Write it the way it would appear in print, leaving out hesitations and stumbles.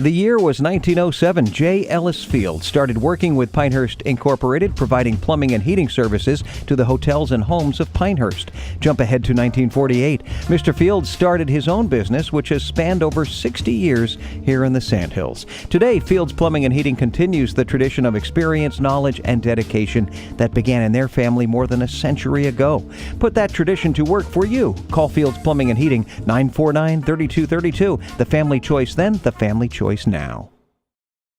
The year was 1907. J. Ellis Field started working with Pinehurst Incorporated, providing plumbing and heating services to the hotels and homes of Pinehurst. Jump ahead to 1948. Mr. Field started his own business, which has spanned over 60 years here in the Sandhills. Today, Field's Plumbing and Heating continues the tradition of experience, knowledge, and dedication that began in their family more than a century ago. Put that tradition to work for you. Call Field's Plumbing and Heating 949-3232. The family choice then, the family choice now.